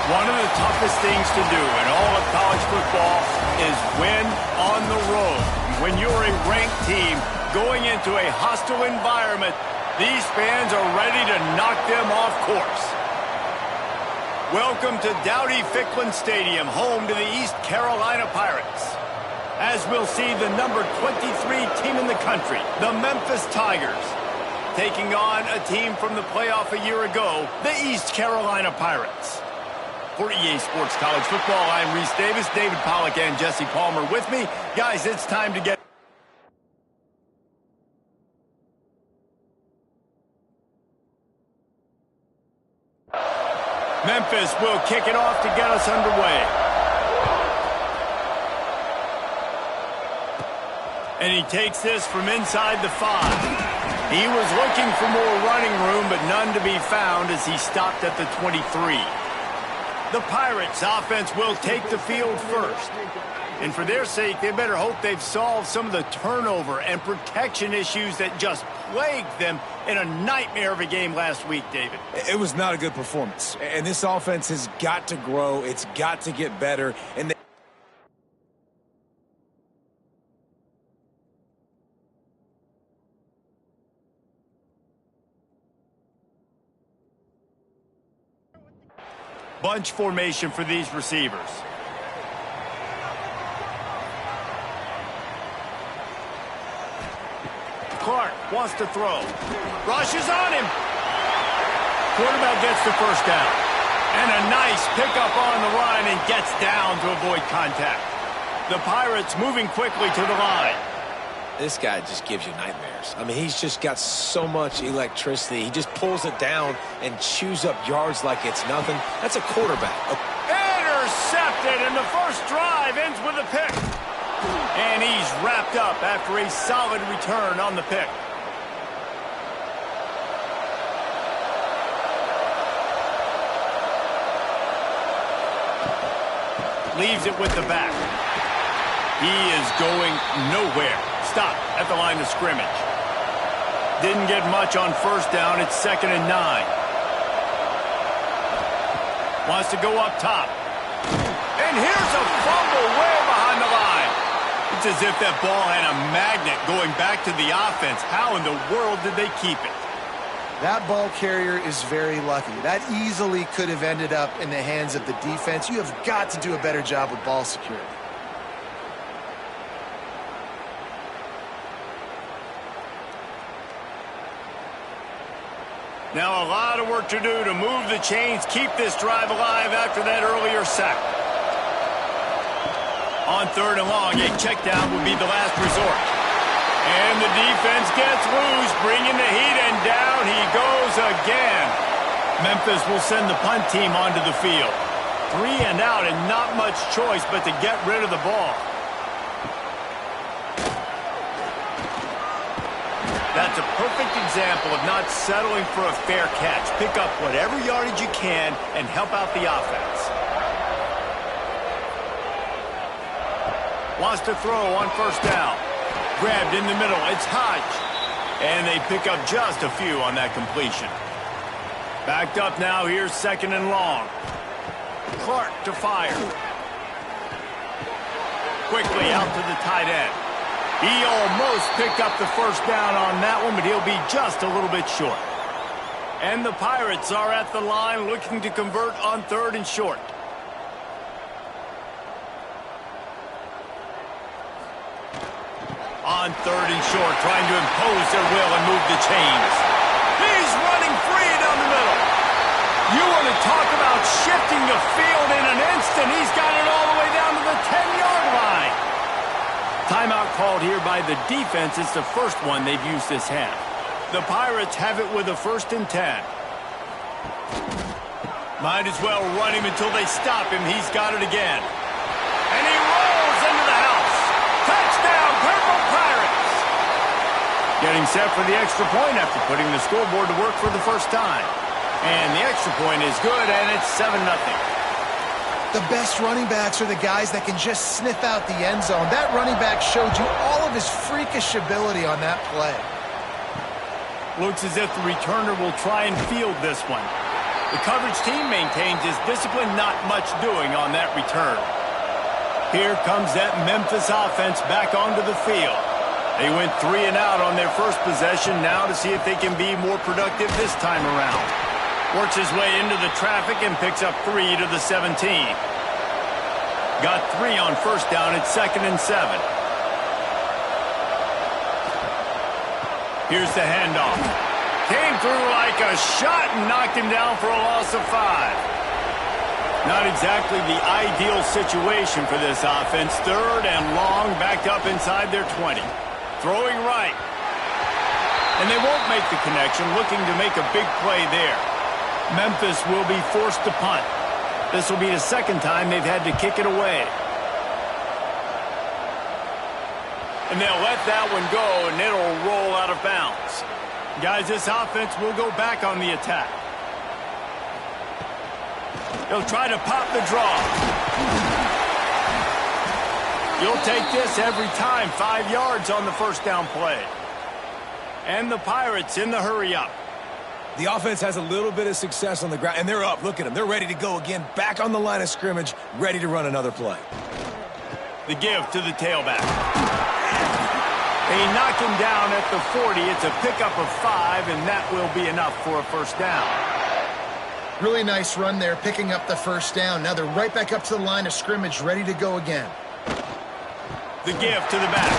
One of the toughest things to do in all of college football is win on the road. When you're a ranked team going into a hostile environment, these fans are ready to knock them off course. Welcome to Dowdy-Ficklin Stadium, home to the East Carolina Pirates. As we'll see the number 23 team in the country, the Memphis Tigers, taking on a team from the playoff a year ago, the East Carolina Pirates. For EA Sports College Football, I'm Reese Davis, David Pollack, and Jesse Palmer with me. Guys, it's time to get... Memphis will kick it off to get us underway. And he takes this from inside the 5. He was looking for more running room, but none to be found as he stopped at the 23. The Pirates offense will take the field first. And for their sake, they better hope they've solved some of the turnover and protection issues that just plagued them in a nightmare of a game last week, David. It was not a good performance. And this offense has got to grow. It's got to get better. And bunch formation for these receivers. Clark wants to throw. Rushes on him. Quarterback gets the first down. And a nice pickup on the line and gets down to avoid contact. The Pirates moving quickly to the line. This guy just gives you nightmares. I mean, he's just got so much electricity. He just pulls it down and chews up yards like it's nothing. That's a quarterback. Intercepted, and the first drive ends with a pick. And he's wrapped up after a solid return on the pick. Leaves it with the back. He is going nowhere. Stop at the line of scrimmage. Didn't get much on first down. It's 2nd and 9. Wants to go up top. And here's a fumble way behind the line. It's as if that ball had a magnet going back to the offense. How in the world did they keep it? That ball carrier is very lucky. That easily could have ended up in the hands of the defense. You have got to do a better job with ball security. Now a lot of work to do to move the chains, keep this drive alive after that earlier sack. On 3rd and long, a check down would be the last resort. And the defense gets loose, bringing the heat, and down he goes again. Memphis will send the punt team onto the field. 3 and out, and not much choice but to get rid of the ball. That's a perfect example of not settling for a fair catch. Pick up whatever yardage you can and help out the offense. Wants to throw on first down. Grabbed in the middle. It's Hodge. And they pick up just a few on that completion. Backed up now. Here's 2nd and long. Clark to fire. Quickly out to the tight end. He almost picked up the first down on that one, but he'll be just a little bit short. And the Pirates are at the line looking to convert on 3rd and short. On 3rd and short, trying to impose their will and move the chains. He's running free down the middle. You want to talk about shifting the field in an instant. He's got it all the way down to the 10-yard line. Timeout called here by the defense. It's the first one they've used this half. The Pirates have it with a 1st and 10. Might as well run him until they stop him. He's got it again. And he rolls into the house. Touchdown, Purple Pirates! Getting set for the extra point after putting the scoreboard to work for the first time. And the extra point is good, and it's 7-0. The best running backs are the guys that can just sniff out the end zone. That running back showed you all of his freakish ability on that play. Looks as if the returner will try and field this one. The coverage team maintains his discipline, not much doing on that return. Here comes that Memphis offense back onto the field. They went 3 and out on their first possession, now to see if they can be more productive this time around. Works his way into the traffic and picks up 3 to the 17. Got 3 on first down at 2nd and 7. Here's the handoff. Came through like a shot and knocked him down for a loss of 5. Not exactly the ideal situation for this offense. 3rd and long, backed up inside their 20. Throwing right. And they won't make the connection, looking to make a big play there. Memphis will be forced to punt. This will be the 2nd time they've had to kick it away. And they'll let that one go, and it'll roll out of bounds. Guys, this offense will go back on the attack. He'll try to pop the draw. You'll take this every time. 5 yards on the first down play. And the Pirates in the hurry-up. The offense has a little bit of success on the ground, and they're up. Look at them. They're ready to go again, back on the line of scrimmage, ready to run another play. The give to the tailback. They knock him down at the 40. It's a pickup of 5, and that will be enough for a first down. Really nice run there, picking up the first down. Now they're right back up to the line of scrimmage, ready to go again. The give to the back.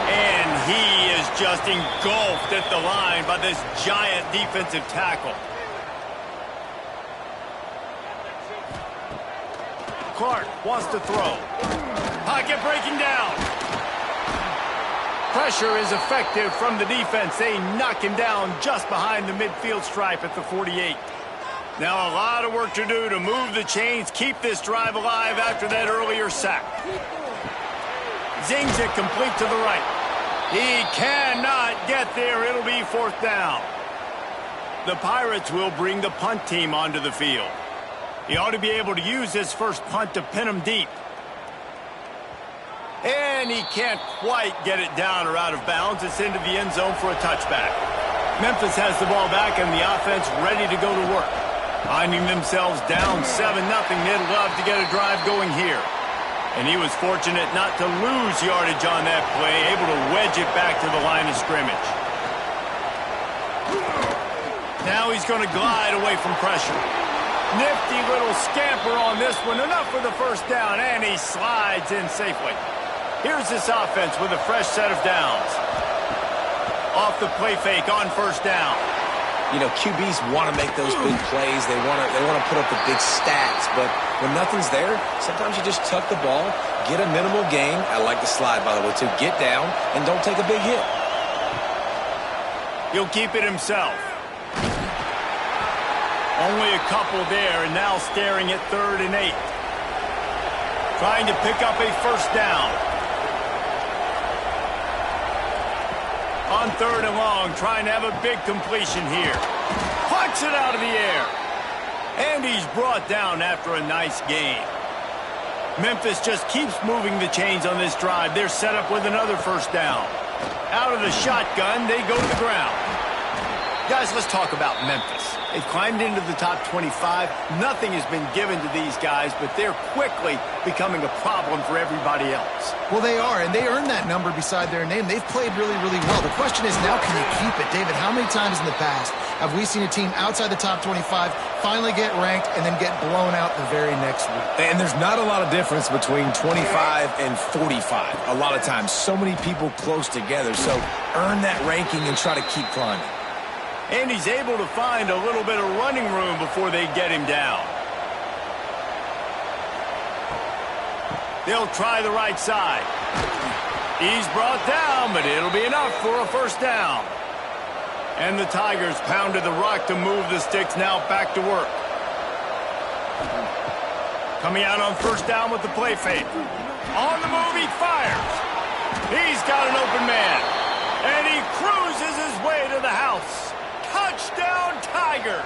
And he is just engulfed at the line by this giant defensive tackle. Clark wants to throw. Pocket breaking down. Pressure is effective from the defense. They knock him down just behind the midfield stripe at the 48. Now a lot of work to do to move the chains, keep this drive alive after that earlier sack. Zings it complete to the right. He cannot get there. It'll be 4th down. The Pirates will bring the punt team onto the field. He ought to be able to use his first punt to pin him deep. And he can't quite get it down or out of bounds. It's into the end zone for a touchback. Memphis has the ball back and the offense ready to go to work. Finding themselves down 7-0, they'd love to get a drive going here. And he was fortunate not to lose yardage on that play, able to wedge it back to the line of scrimmage. Now he's going to glide away from pressure. Nifty little scamper on this one, enough for the first down, and he slides in safely. Here's this offense with a fresh set of downs. Off the play fake on first down. You know, QBs want to make those big plays. They want to put up the big stats. But when nothing's there, sometimes you just tuck the ball, get a minimal gain. I like the slide, by the way, too. Get down and don't take a big hit. He'll keep it himself. Only a couple there, and now staring at 3rd and 8. Trying to pick up a first down. On 3rd and long, trying to have a big completion here. Plucks it out of the air. And he's brought down after a nice gain. Memphis just keeps moving the chains on this drive. They're set up with another first down. Out of the shotgun, they go to the ground. Guys, let's talk about Memphis. They've climbed into the top 25. Nothing has been given to these guys, but they're quickly becoming a problem for everybody else. Well, they are, and they earned that number beside their name. They've played really, really well. The question is, now can you keep it? David, how many times in the past have we seen a team outside the top 25 finally get ranked and then get blown out the very next week? And there's not a lot of difference between 25 and 45. A lot of times, so many people close together. So earn that ranking and try to keep climbing. And he's able to find a little bit of running room before they get him down. They'll try the right side. He's brought down, but it'll be enough for a first down. And the Tigers pounded the rock to move the sticks, now back to work. Coming out on first down with the play fake. On the move, he fires. He's got an open man. And he cruises his way to the house. Touchdown, Tigers!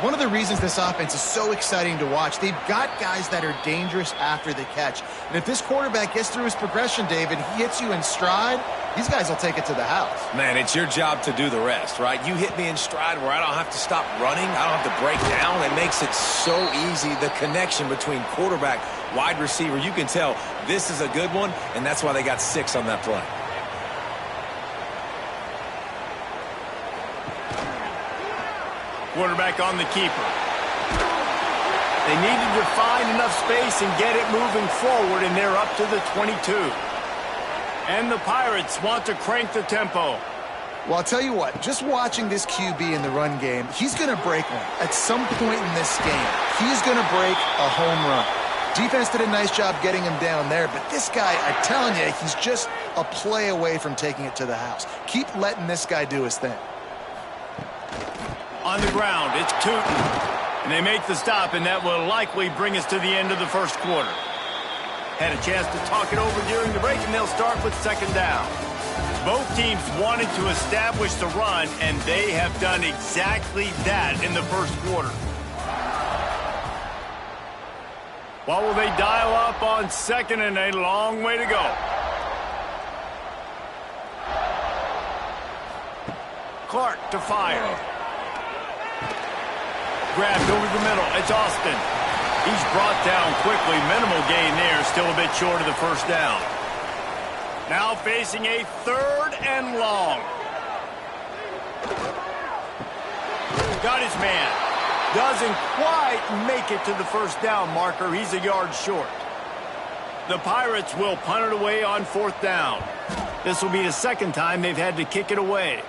One of the reasons this offense is so exciting to watch, they've got guys that are dangerous after the catch. And if this quarterback gets through his progression, David, he hits you in stride, these guys will take it to the house. Man, it's your job to do the rest, right? You hit me in stride where I don't have to stop running. I don't have to break down. It makes it so easy. The connection between quarterback, wide receiver, you can tell this is a good one, and that's why they got 6 on that play. Quarterback on the keeper. They needed to find enough space and get it moving forward, and they're up to the 22. And the Pirates want to crank the tempo. Well, I'll tell you what, just watching this QB in the run game, he's going to break one. At some point in this game, he's going to break a home run. Defense did a nice job getting him down there, but this guy, I'm telling you, he's just a play away from taking it to the house. Keep letting this guy do his thing. On the ground, it's Tootin. And they make the stop, and that will likely bring us to the end of the first quarter. Had a chance to talk it over during the break, and they'll start with second down. Both teams wanted to establish the run, and they have done exactly that in the first quarter. What will they dial up on second, and a long way to go? Clark to fire. Grabbed over the middle. It's Austin. He's brought down quickly. Minimal gain there. Still a bit short of the first down. Now facing a 3rd and long. Got his man. Doesn't quite make it to the first down marker. He's a yard short. The Pirates will punt it away on 4th down. This will be the second time they've had to kick it away.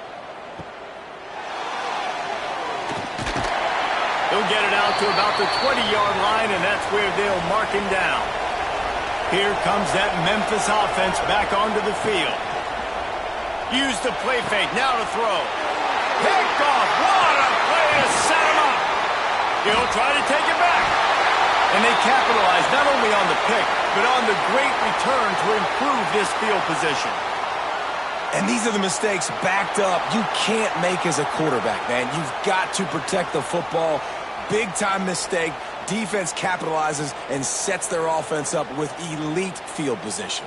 He'll get it out to about the 20-yard line, and that's where they'll mark him down. Here comes that Memphis offense back onto the field. Use the play fake, now to throw. Picked off, what a play to set him up. He'll try to take it back. And they capitalize not only on the pick, but on the great return to improve this field position. And these are the mistakes backed up you can't make as a quarterback, man. You've got to protect the football. Big-time mistake. Defense capitalizes and sets their offense up with elite field position.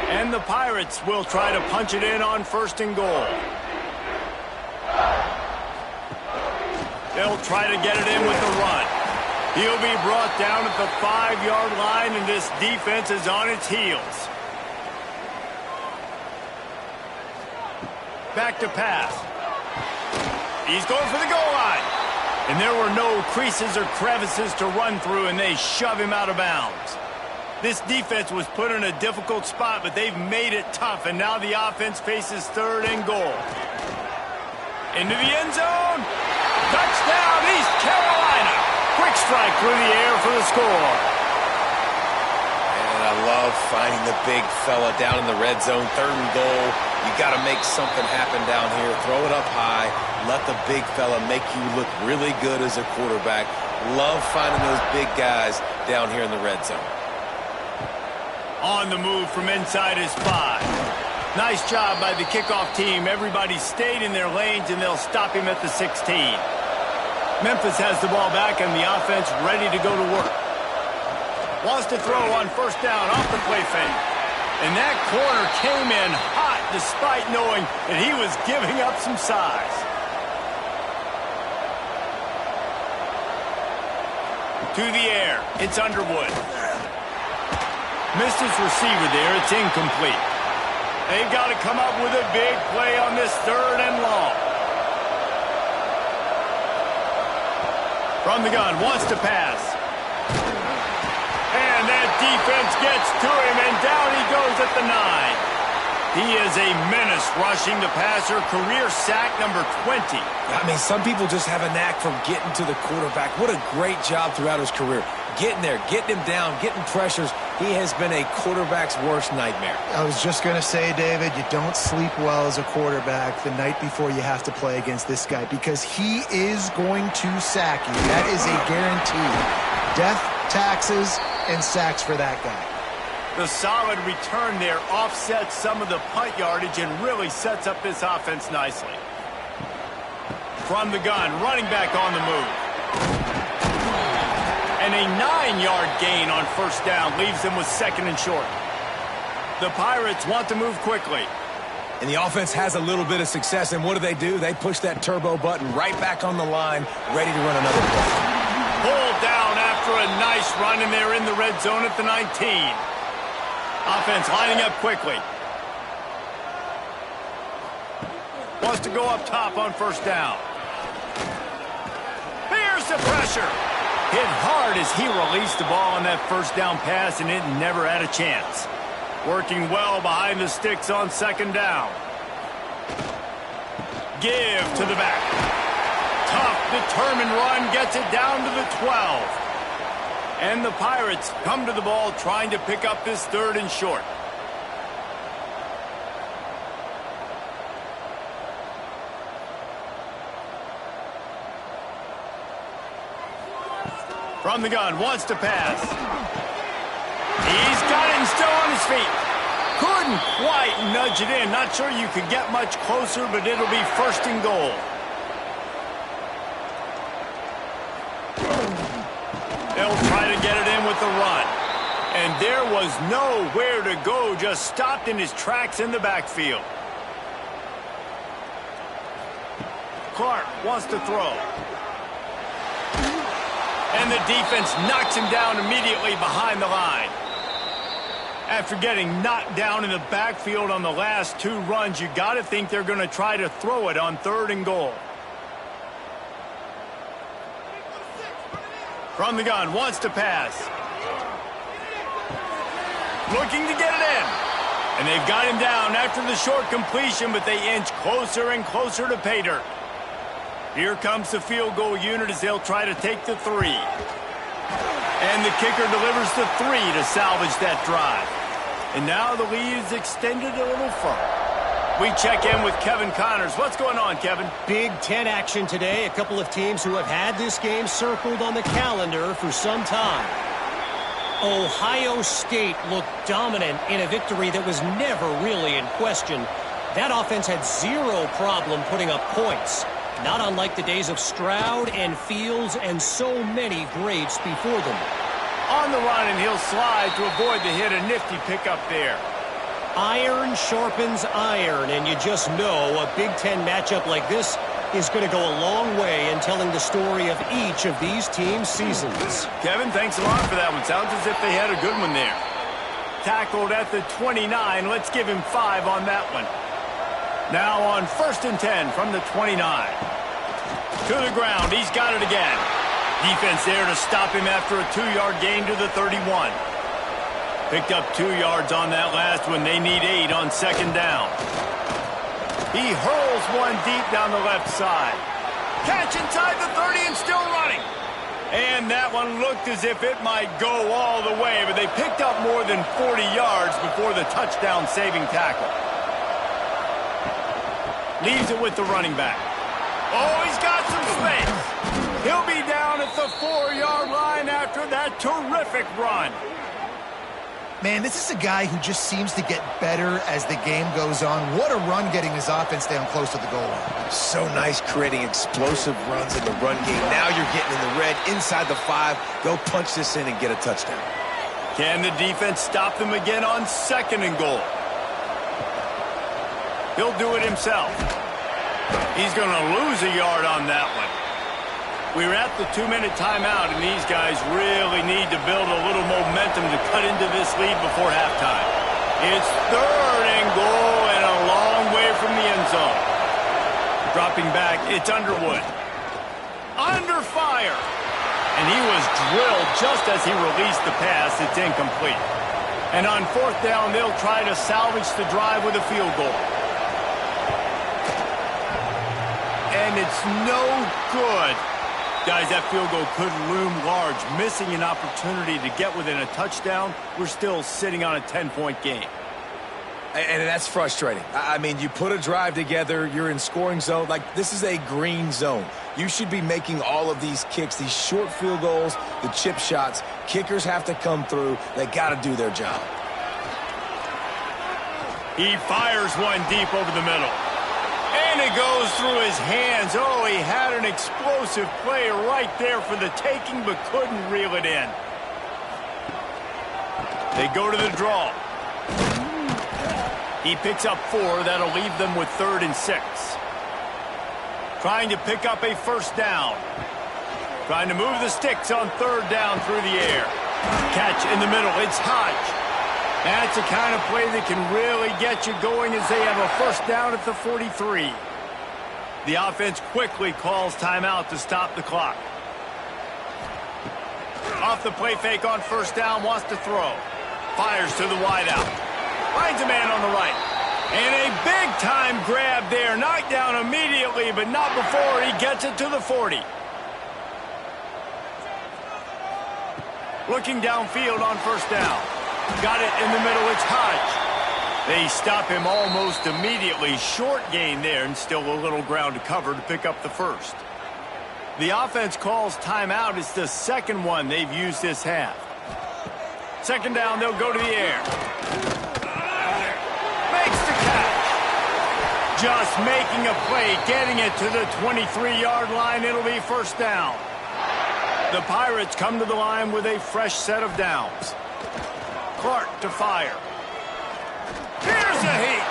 And the Pirates will try to punch it in on 1st and goal. They'll try to get it in with the run. He'll be brought down at the 5-yard line, and this defense is on its heels. Back to pass. He's going for the goal line. And there were no creases or crevices to run through, and they shove him out of bounds. This defense was put in a difficult spot, but they've made it tough, and now the offense faces 3rd and goal. Into the end zone. Touchdown, East Carolina. Quick strike through the air for the score. And I love finding the big fella down in the red zone. 3rd and goal. You got to make something happen down here. Throw it up high. Let the big fella make you look really good as a quarterback. Love finding those big guys down here in the red zone. On the move from inside his 5. Nice job by the kickoff team. Everybody stayed in their lanes, and they'll stop him at the 16. Memphis has the ball back, and the offense ready to go to work. Wants to throw on 1st down off the play fake. And that corner came in hot despite knowing that he was giving up some size. To the air. It's Underwood. Missed his receiver there. It's incomplete. They've got to come up with a big play on this 3rd and long. From the gun, wants to pass. And that defense gets to him, and down he goes at the 9. He is a menace rushing the passer. Career sack number 20. I mean, some people just have a knack for getting to the quarterback. What a great job throughout his career. Getting there, getting him down, getting pressures. He has been a quarterback's worst nightmare. I was just going to say, David, you don't sleep well as a quarterback the night before you have to play against this guy, because he is going to sack you. That is a guarantee. Death, taxes, and sacks for that guy. The solid return there offsets some of the punt yardage and really sets up this offense nicely. From the gun, running back on the move. And a 9-yard gain on first down leaves them with 2nd and short. The Pirates want to move quickly. And the offense has a little bit of success, and what do? They push that turbo button right back on the line, ready to run another play. Pulled down after a nice run, and they're in the red zone at the 19. Offense lining up quickly. Wants to go up top on first down. Here's the pressure. Hit hard as he released the ball on that first down pass, and it never had a chance. Working well behind the sticks on 2nd down. Give to the back. Tough, determined run gets it down to the 12. And the Pirates come to the ball trying to pick up this 3rd and short. From the gun, wants to pass. He's got it and still on his feet. Couldn't quite nudge it in. Not sure you could get much closer, but it'll be 1st and goal. They'll try to get it in with the run. And there was nowhere to go, just stopped in his tracks in the backfield. Clark wants to throw. And the defense knocks him down immediately behind the line. After getting knocked down in the backfield on the last 2 runs, you got to think they're going to try to throw it on 3rd and goal. From the gun, wants to pass. Looking to get it in. And they've got him down after the short completion, but they inch closer and closer to pay dirt. Here comes the field goal unit as they'll try to take the 3. And the kicker delivers the 3 to salvage that drive. And now the lead is extended a little further. We check in with Kevin Connors. What's going on, Kevin? Big Ten action today. A couple of teams who have had this game circled on the calendar for some time. Ohio State looked dominant in a victory that was never really in question. That offense had 0 problem putting up points. Not unlike the days of Stroud and Fields and so many greats before them. On the run, and he'll slide to avoid the hit. A nifty pickup there. Iron sharpens iron, and you just know a Big Ten matchup like this is going to go a long way in telling the story of each of these teams' seasons. Kevin, thanks a lot for that one. Sounds as if they had a good one there. Tackled at the 29. Let's give him 5 on that one. Now on 1st and 10 from the 29. To the ground. He's got it again. Defense there to stop him after a 2-yard gain to the 31. Picked up 2 yards on that last one. They need 8 on 2nd down. He hurls one deep down the left side. Catch inside the 30 and still running. And that one looked as if it might go all the way, but they picked up more than 40 yards before the touchdown-saving tackle. Leaves it with the running back. Oh, he's got some space. He'll be down at the 4-yard line after that terrific run. Man, this is a guy who just seems to get better as the game goes on. What a run getting his offense down close to the goal line. So nice creating explosive runs in the run game. Now you're getting in the red inside the 5. Go punch this in and get a touchdown. Can the defense stop them again on 2nd and goal? He'll do it himself. He's going to lose a yard on that one. We're at the 2-minute timeout, and these guys really need to build a little momentum to cut into this lead before halftime. It's 3rd and goal and a long way from the end zone. Dropping back, it's Underwood. Under fire. And he was drilled just as he released the pass. It's incomplete. And on 4th down, they'll try to salvage the drive with a field goal. And it's no good. Guys, that field goal could loom large. Missing an opportunity to get within a touchdown. We're still sitting on a 10-point game. And that's frustrating. I mean, you put a drive together, you're in scoring zone. Like, this is a green zone. You should be making all of these kicks, these short field goals, the chip shots. Kickers have to come through. They got to do their job. He fires one deep over the middle. And it goes through his hands. Oh, he had an explosive play right there for the taking, but couldn't reel it in. They go to the draw. He picks up 4. That'll leave them with 3rd and 6. Trying to pick up a first down. Trying to move the sticks on 3rd down through the air. Catch in the middle. It's Hodge. That's the kind of play that can really get you going as they have a first down at the 43. The offense quickly calls timeout to stop the clock. Off the play fake on first down, wants to throw. Fires to the wideout. Finds a man on the right. And a big-time grab there. Knocked down immediately, but not before he gets it to the 40. Looking downfield on first down. Got it in the middle. It's Hodge. They stop him almost immediately. Short gain there and still a little ground to cover to pick up the first. The offense calls timeout. It's the second one they've used this half. Second down, they'll go to the air. Makes the catch. Just making a play, getting it to the 23-yard line. It'll be first down. The Pirates come to the line with a fresh set of downs. Clark to fire. Here's a heat.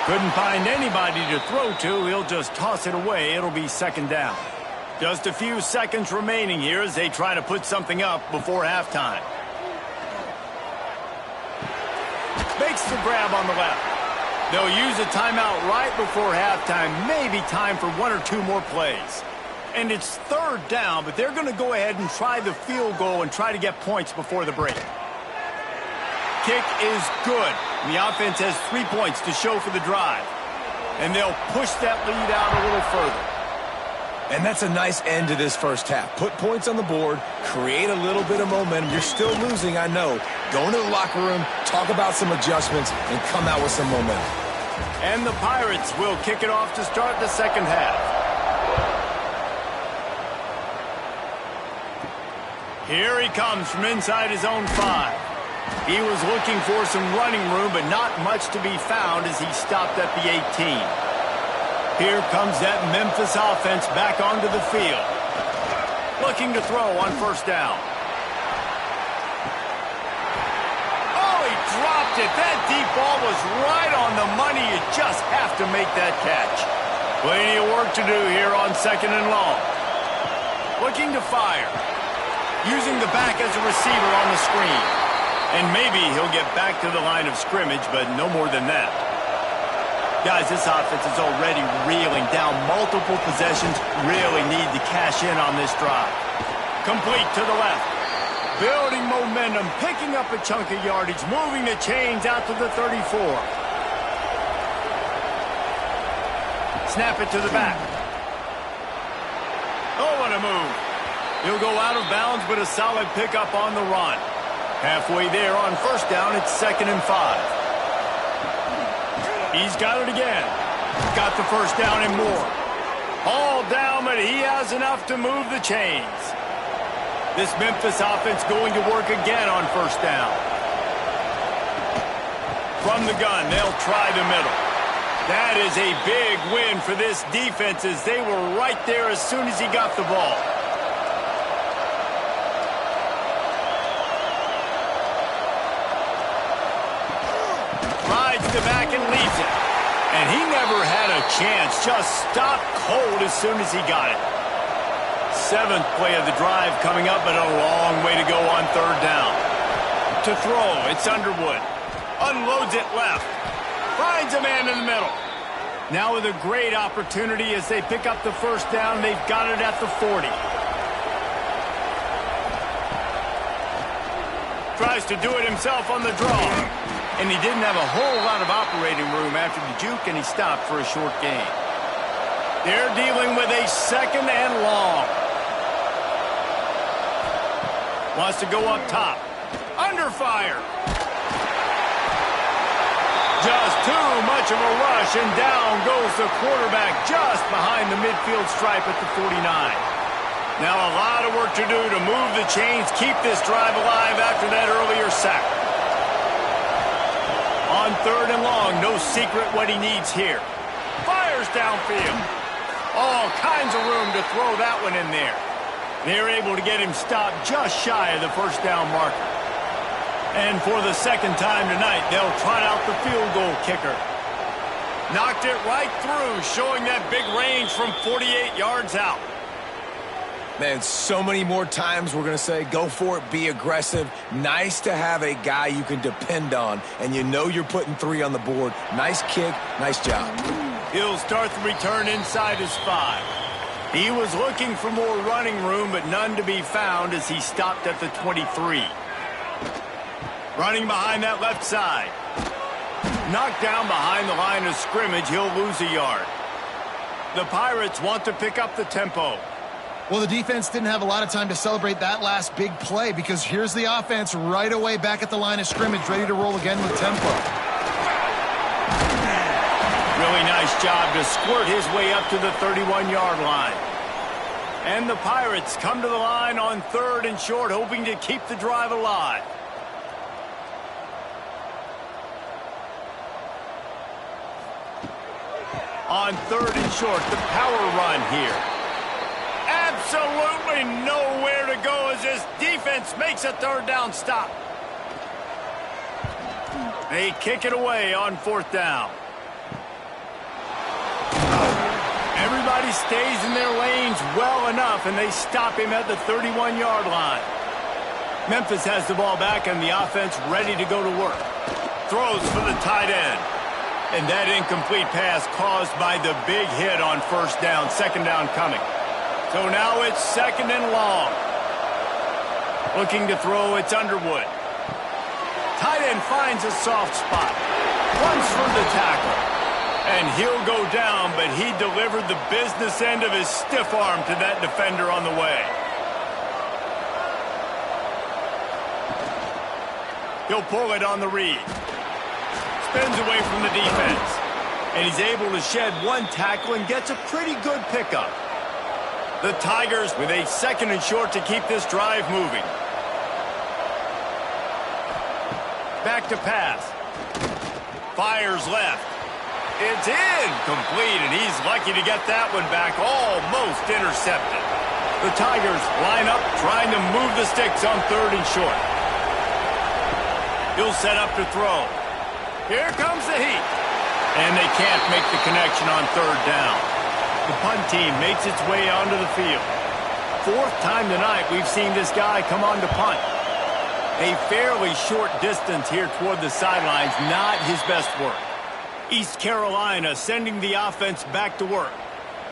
Couldn't find anybody to throw to. He'll just toss it away. It'll be second down. Just a few seconds remaining here as they try to put something up before halftime. Makes the grab on the left. They'll use a timeout right before halftime. Maybe time for 1 or 2 more plays. And it's third down, but they're going to go ahead and try the field goal and try to get points before the break. Kick is good. The offense has 3 points to show for the drive. And they'll push that lead out a little further. And that's a nice end to this first half. Put points on the board, create a little bit of momentum. You're still losing, I know. Go into the locker room, talk about some adjustments, and come out with some momentum. And the Pirates will kick it off to start the second half. Here he comes from inside his own 5. He was looking for some running room, but not much to be found as he stopped at the 18. Here comes that Memphis offense back onto the field. Looking to throw on first down. Oh, he dropped it. That deep ball was right on the money. You just have to make that catch. Plenty of work to do here on second and long. Looking to fire. Using the back as a receiver on the screen. And maybe he'll get back to the line of scrimmage, but no more than that. Guys, this offense is already reeling down multiple possessions. Really need to cash in on this drive. Complete to the left. Building momentum, picking up a chunk of yardage, moving the chains out to the 34. Snap it to the back. Oh, what a move. He'll go out of bounds, but a solid pickup on the run. Halfway there on first down, it's 2nd and 5. He's got it again. Got the first down and more. All down, but he has enough to move the chains. This Memphis offense going to work again on first down. From the gun, they'll try the middle. That is a big win for this defense as they were right there as soon as he got the ball. Rides the back and leaves it. And he never had a chance. Just stopped cold as soon as he got it. 7th play of the drive coming up, but a long way to go on third down. To throw, it's Underwood. Unloads it left. Finds a man in the middle. Now with a great opportunity as they pick up the first down. They've got it at the 40. Tries to do it himself on the draw. And he didn't have a whole lot of operating room after the juke, and he stopped for a short gain. They're dealing with a 2nd and long. Wants to go up top. Under fire. Just too much of a rush, and down goes the quarterback just behind the midfield stripe at the 49. Now a lot of work to do to move the chains, keep this drive alive after that earlier sack. On 3rd and long, no secret what he needs here. Fires fires downfield. All kinds of room to throw that one in there. They're able to get him stopped just shy of the first down marker. And for the second time tonight, they'll trot out the field goal kicker. Knocked it right through, showing that big range from 48 yards out. Man, so many more times we're going to say, go for it, be aggressive. Nice to have a guy you can depend on, and you know you're putting 3 on the board. Nice kick, nice job. He'll start the return inside his 5. He was looking for more running room, but none to be found as he stopped at the 23. Running behind that left side. Knocked down behind the line of scrimmage, he'll lose a yard. The Pirates want to pick up the tempo. Well, the defense didn't have a lot of time to celebrate that last big play because here's the offense right away back at the line of scrimmage, ready to roll again with tempo. Really nice job to squirt his way up to the 31-yard line. And the Pirates come to the line on 3rd and short, hoping to keep the drive alive. On 3rd and short, the power run here. Absolutely nowhere to go as this defense makes a 3rd down stop. They kick it away on 4th down. Everybody stays in their lanes well enough, and they stop him at the 31-yard line. Memphis has the ball back, and the offense ready to go to work. Throws for the tight end. And that incomplete pass caused by the big hit on 1st down, 2nd down coming. So now it's 2nd and long. Looking to throw, it's Underwood. Tight end finds a soft spot. Runs for the tackle. And he'll go down, but he delivered the business end of his stiff arm to that defender on the way. He'll pull it on the read. Spins away from the defense. And he's able to shed 1 tackle and gets a pretty good pickup. The Tigers with a 2nd and short to keep this drive moving. Back to pass. Fires left. It's incomplete, and he's lucky to get that one back, almost intercepted. The Tigers line up trying to move the sticks on 3rd and short. He'll set up to throw. Here comes the heat. And they can't make the connection on 3rd down. The punt team makes its way onto the field. 4th time tonight we've seen this guy come on to punt. A fairly short distance here toward the sidelines, not his best work. East Carolina sending the offense back to work.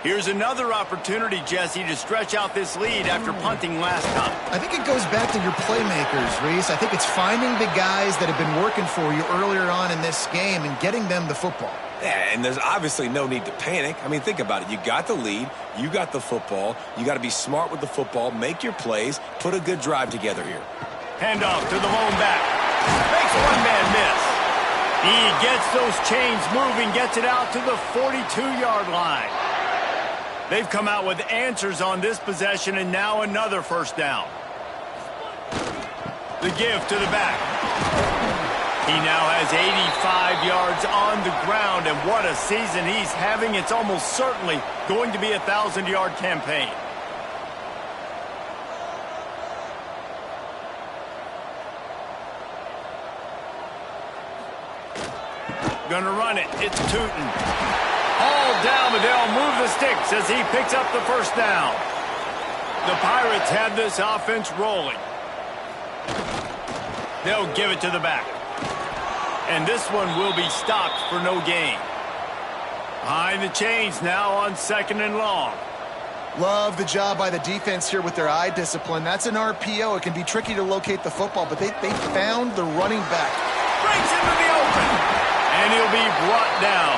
Here's another opportunity, Jesse, to stretch out this lead after punting last time. I think it goes back to your playmakers, Reese. I think it's finding the guys that have been working for you earlier on in this game and getting them the football. Yeah, and there's obviously no need to panic. I mean, think about it. You got the lead. You got the football. You got to be smart with the football. Make your plays. Put a good drive together here. Handoff to the lone back. Makes one man miss. He gets those chains moving, gets it out to the 42-yard line. They've come out with answers on this possession, and now another 1st down. The give to the back. He now has 85 yards on the ground, and what a season he's having. It's almost certainly going to be a 1,000-yard campaign. Gonna run it. It's Tootin. All down, but they'll move the sticks as he picks up the 1st down. The Pirates have this offense rolling. They'll give it to the back. And this one will be stopped for no gain. Behind the chains now on 2nd and long. Love the job by the defense here with their eye discipline. That's an RPO. It can be tricky to locate the football, but they found the running back. Breaks into the open. And he'll be brought down.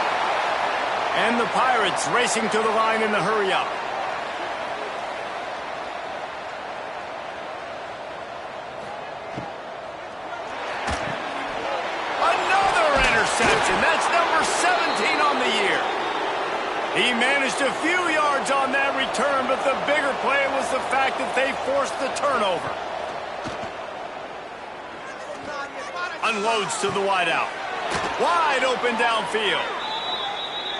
And the Pirates racing to the line in the hurry-up. Another interception. That's number 17 on the year. He managed a few yards on that return, but the bigger play was the fact that they forced the turnover. Unloads to the wideout. Wide open downfield.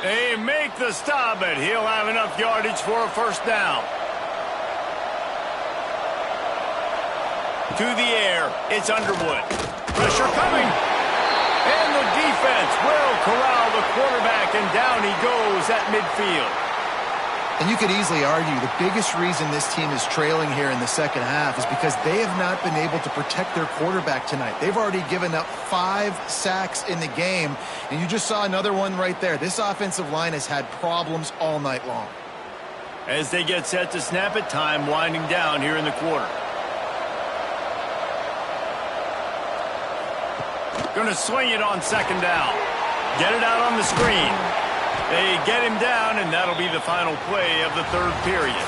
They make the stop, but he'll have enough yardage for a first down. To the air, it's Underwood. Pressure coming. And the defense will corral the quarterback, and down he goes at midfield. And you could easily argue the biggest reason this team is trailing here in the second half is because they have not been able to protect their quarterback tonight. They've already given up 5 sacks in the game, and you just saw another one right there. This offensive line has had problems all night long. As they get set to snap it, time winding down here in the quarter. Going to swing it on second down. Get it out on the screen. They get him down, and that'll be the final play of the third period.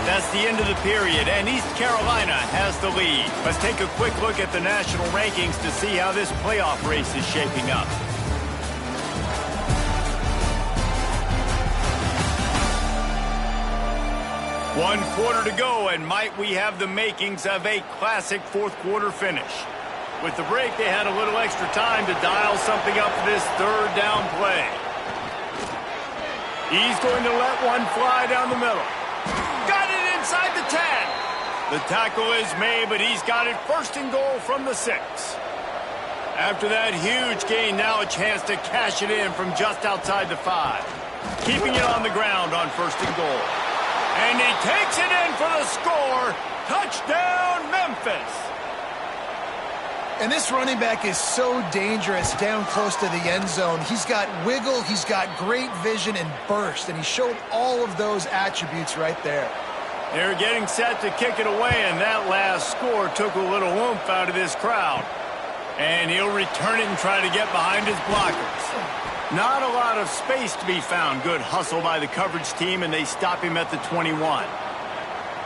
That's the end of the period, and East Carolina has the lead. Let's take a quick look at the national rankings to see how this playoff race is shaping up. One quarter to go, and might we have the makings of a classic fourth quarter finish. With the break, they had a little extra time to dial something up for this third down play. He's going to let one fly down the middle. Got it inside the 10. The tackle is made, but he's got it first and goal from the 6. After that huge gain, now a chance to cash it in from just outside the 5. Keeping it on the ground on first and goal. And he takes it in for the score. Touchdown, Memphis. And this running back is so dangerous down close to the end zone. He's got wiggle, he's got great vision and burst, and he showed all of those attributes right there. They're getting set to kick it away, and that last score took a little oomph out of this crowd. And he'll return it and try to get behind his blockers. Not a lot of space to be found. Good hustle by the coverage team, and they stop him at the 21.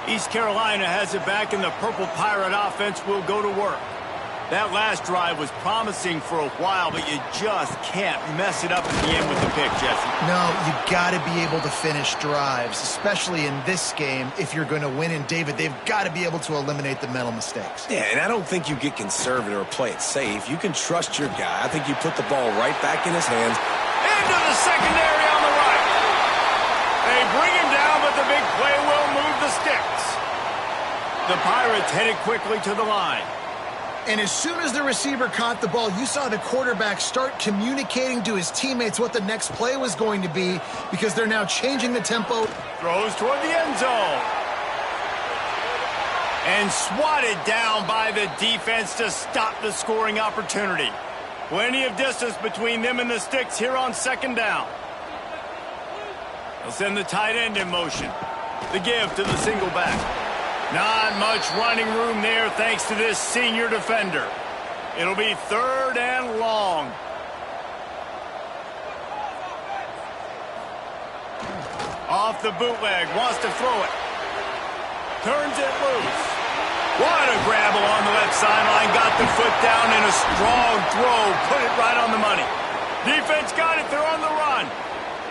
East Carolina has it back, and the Purple Pirate offense will go to work. That last drive was promising for a while, but you just can't mess it up at the end with the pick, Jesse. No, you got to be able to finish drives, especially in this game. If you're going to win, and David, they've got to be able to eliminate the mental mistakes. Yeah, and I don't think you get conservative or play it safe. You can trust your guy. I think you put the ball right back in his hands. Into the secondary on the right. They bring him down, but the big play will move the sticks. The Pirates headed quickly to the line. And as soon as the receiver caught the ball, you saw the quarterback start communicating to his teammates what the next play was going to be, because they're now changing the tempo. Throws toward the end zone. And swatted down by the defense to stop the scoring opportunity. Plenty of distance between them and the sticks here on second down. They'll send the tight end in motion. The give to the single back. Not much running room there thanks to this senior defender. It'll be third and long. Off the bootleg, wants to throw it. Turns it loose. What a grab along the left sideline. Got the foot down in a strong throw. Put it right on the money. Defense got it. They're on the run.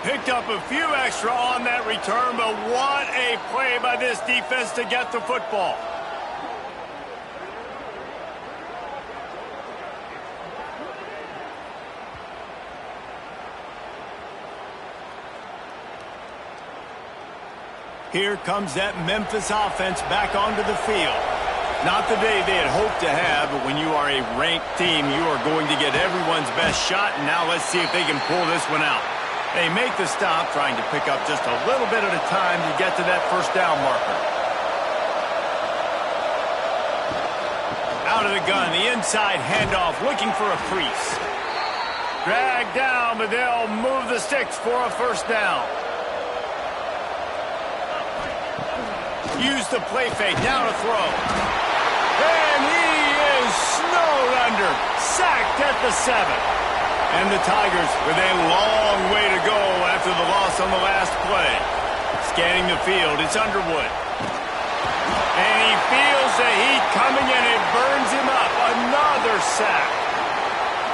Picked up a few extra on that return, but what a play by this defense to get the football. Here comes that Memphis offense back onto the field. Not the day they had hoped to have, but when you are a ranked team, you are going to get everyone's best shot, and now let's see if they can pull this one out. They make the stop, trying to pick up just a little bit at a time to get to that first down marker. Out of the gun, the inside handoff, looking for a crease. Dragged down, but they'll move the sticks for a first down. Use the play fake, now to throw. And he is snowed under, sacked at the 7. And the Tigers with a long way to go after the loss on the last play. Scanning the field, it's Underwood. And he feels the heat coming and it burns him up. Another sack.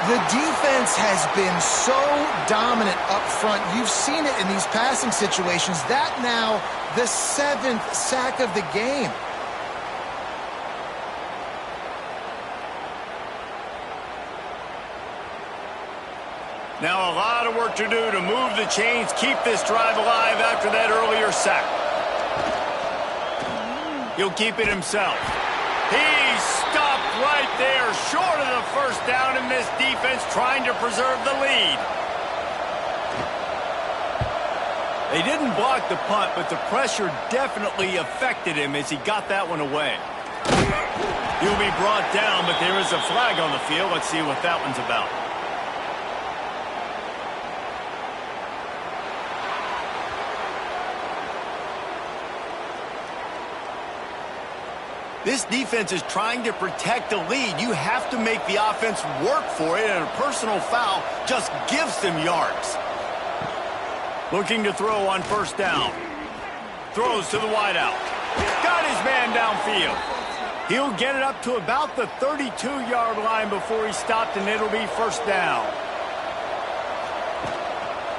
The defense has been so dominant up front. You've seen it in these passing situations. That now the 7th sack of the game. Now a lot of work to do to move the chains, keep this drive alive after that earlier sack. He'll keep it himself. He stopped right there, short of the first down in this defense, trying to preserve the lead. They didn't block the punt, but the pressure definitely affected him as he got that one away. He'll be brought down, but there is a flag on the field. Let's see what that one's about. This defense is trying to protect the lead. You have to make the offense work for it, and a personal foul just gives them yards. Looking to throw on first down. Throws to the wideout. Got his man downfield. He'll get it up to about the 32-yard line before he stopped, and it'll be first down.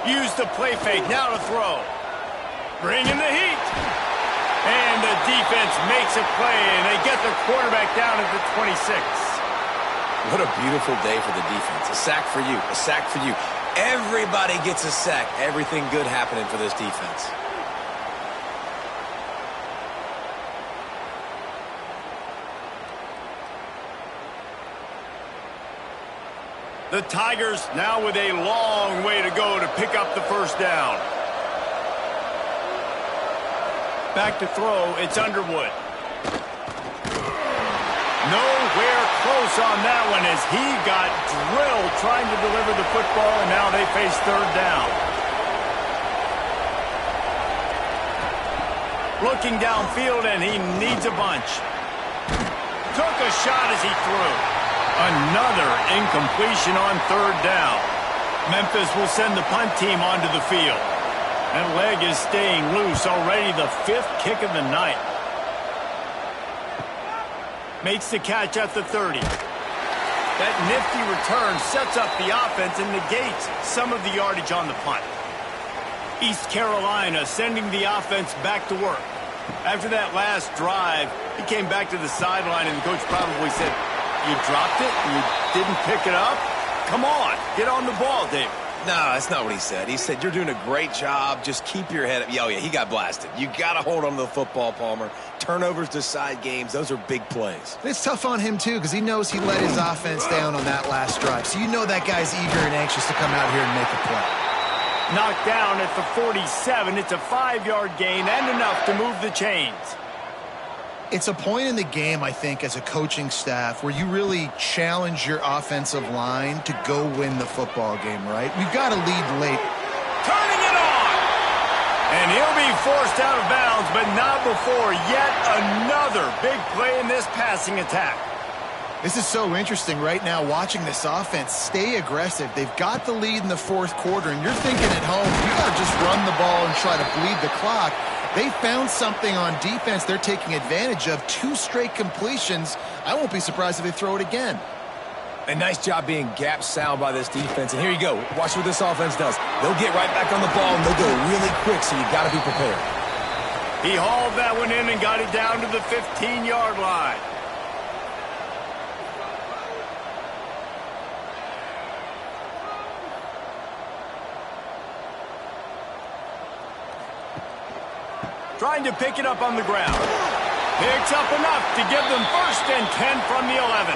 Use the play fake. Now to throw. Bringing the heat. And the defense makes a play, and they get the quarterback down at the 26. What a beautiful day for the defense. A sack for you, a sack for you. Everybody gets a sack. Everything good happening for this defense. The Tigers now with a long way to go to pick up the first down. Back to throw, it's Underwood. Nowhere close on that one as he got drilled trying to deliver the football, and now they face third down. Looking downfield, and he needs a bunch. Took a shot as he threw. Another incompletion on third down. Memphis will send the punt team onto the field. That leg is staying loose, already the 5th kick of the night. Makes the catch at the 30. That nifty return sets up the offense and negates some of the yardage on the punt. East Carolina sending the offense back to work. After that last drive, he came back to the sideline, and the coach probably said, "You dropped it? You didn't pick it up? Come on, get on the ball, David." No, that's not what he said. He said, "You're doing a great job. Just keep your head up." Oh, yeah, he got blasted. You got to hold on to the football, Palmer. Turnovers decide games. Those are big plays. It's tough on him, too, because he knows he let his offense down on that last drive. So you know that guy's eager and anxious to come out here and make a play. Knocked down at the 47. It's a 5-yard gain and enough to move the chains. It's a point in the game, I think, as a coaching staff where you really challenge your offensive line to go win the football game, right? We've got to lead late. Turning it on! And he'll be forced out of bounds, but not before yet another big play in this passing attack. This is so interesting right now, watching this offense stay aggressive. They've got the lead in the 4th quarter, and you're thinking at home, you got to just run the ball and try to bleed the clock. They found something on defense they're taking advantage of. 2 straight completions. I won't be surprised if they throw it again. A nice job being gap sound by this defense. And here you go. Watch what this offense does. They'll get right back on the ball, and they'll go really quick, so you got to be prepared. He hauled that one in and got it down to the 15-yard line. Trying to pick it up on the ground. Picks up enough to give them 1st and 10 from the 11.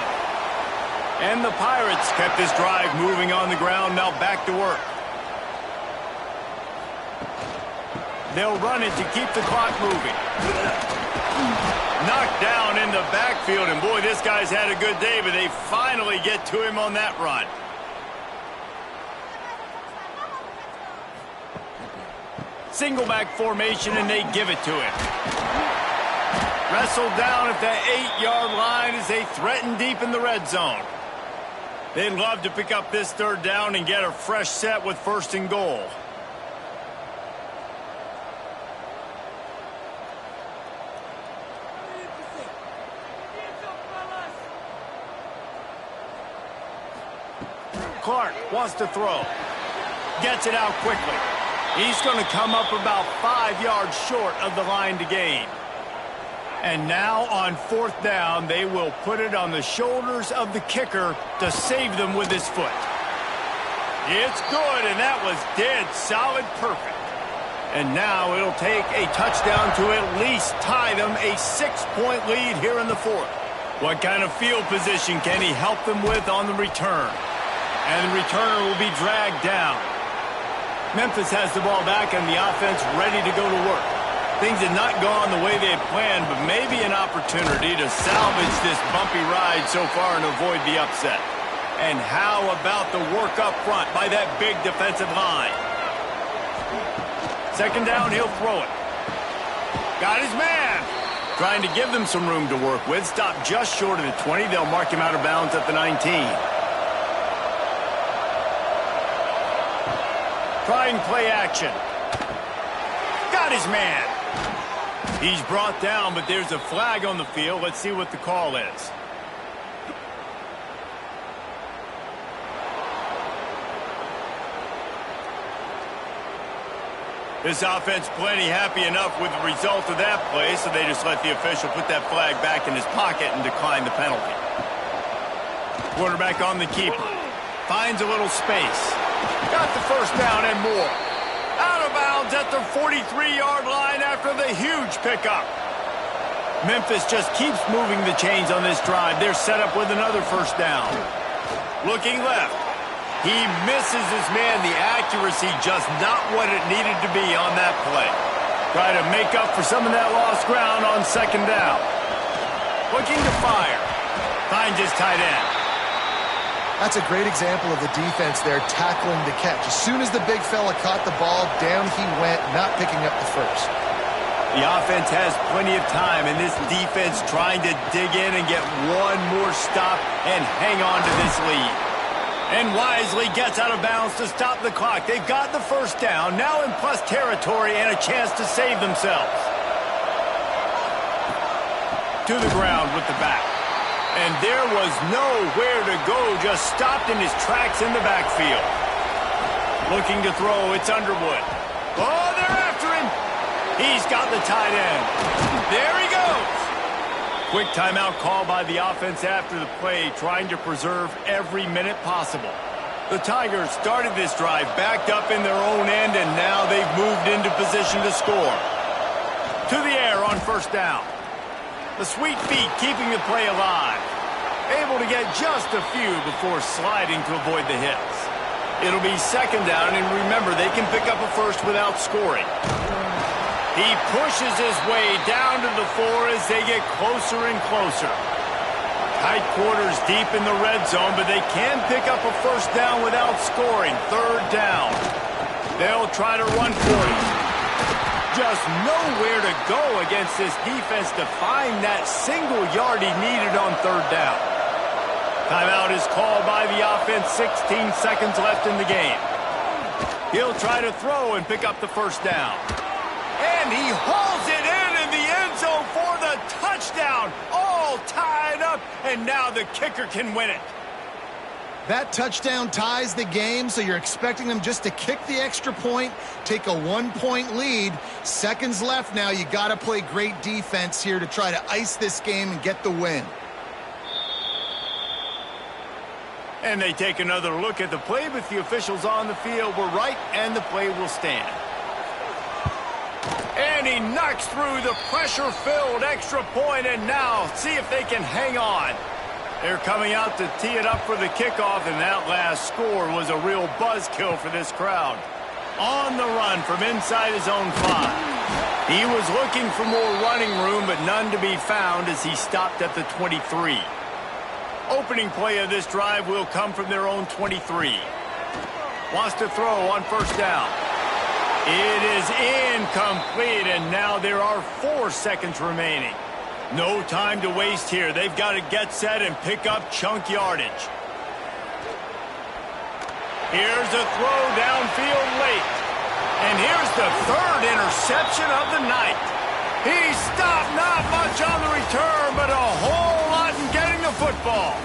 And the Pirates kept this drive moving on the ground, now back to work. They'll run it to keep the clock moving. Knocked down in the backfield, and boy, this guy's had a good day, but they finally get to him on that run. Single back formation, and they give it to him. Wrestled down at the 8-yard line as they threaten deep in the red zone. They'd love to pick up this third down and get a fresh set with 1st and goal. Clark wants to throw. Gets it out quickly. He's going to come up about 5 yards short of the line to gain. And now on 4th down, they will put it on the shoulders of the kicker to save them with his foot. It's good, and that was dead solid perfect. And now it'll take a touchdown to at least tie them a 6-point lead here in the fourth. What kind of field position can he help them with on the return? And the returner will be dragged down. Memphis has the ball back and the offense ready to go to work. Things had not gone the way they had planned, but maybe an opportunity to salvage this bumpy ride so far and avoid the upset. And how about the work up front by that big defensive line? Second down, he'll throw it. Got his man. Trying to give them some room to work with. Stopped just short of the 20. They'll mark him out of bounds at the 19. Trying play action. Got his man. He's brought down, but there's a flag on the field. Let's see what the call is. This offense plenty happy enough with the result of that play, so they just let the official put that flag back in his pocket and decline the penalty. Quarterback on the keeper. Finds a little space. Got the first down and more. Out of bounds at the 43-yard line after the huge pickup. Memphis just keeps moving the chains on this drive. They're set up with another first down. Looking left. He misses his man. The accuracy just not what it needed to be on that play. Try to make up for some of that lost ground on second down. Looking to fire. Finds his tight end. That's a great example of the defense there tackling the catch. As soon as the big fella caught the ball, down he went, not picking up the first. The offense has plenty of time, and this defense trying to dig in and get one more stop and hang on to this lead. And wisely gets out of bounds to stop the clock. They've got the first down, now in plus territory and a chance to save themselves. To the ground with the back. And there was nowhere to go, just stopped in his tracks in the backfield. Looking to throw, it's Underwood. Oh, they're after him. He's got the tight end. There he goes. Quick timeout call by the offense after the play, trying to preserve every minute possible. The Tigers started this drive backed up in their own end, and now they've moved into position to score. To the air on first down. The sweet feet keeping the play alive. Able to get just a few before sliding to avoid the hits. It'll be second down, and remember, they can pick up a first without scoring. He pushes his way down to the 4 as they get closer and closer. Tight quarters deep in the red zone, but they can pick up a first down without scoring. Third down. They'll try to run for it. Just nowhere to go against this defense to find that single yard he needed on third down. Timeout is called by the offense. 16 seconds left in the game. He'll try to throw and pick up the first down. And he hauls it in the end zone for the touchdown. All tied up, and now the kicker can win it. That touchdown ties the game, so you're expecting them just to kick the extra point, take a 1-point lead. Seconds left now. You got to play great defense here to try to ice this game and get the win. And they take another look at the play, but the officials on the field were right, and the play will stand. And he knocks through the pressure-filled extra point, and now see if they can hang on. They're coming out to tee it up for the kickoff, and that last score was a real buzzkill for this crowd. On the run from inside his own 5. He was looking for more running room, but none to be found as he stopped at the 23. Opening play of this drive will come from their own 23. Wants to throw on first down. It is incomplete, and now there are 4 seconds remaining. No time to waste here. They've got to get set and pick up chunk yardage. Here's a throw downfield late. And here's the 3rd interception of the night. He stopped not much on the return, but a whole lot in getting the football.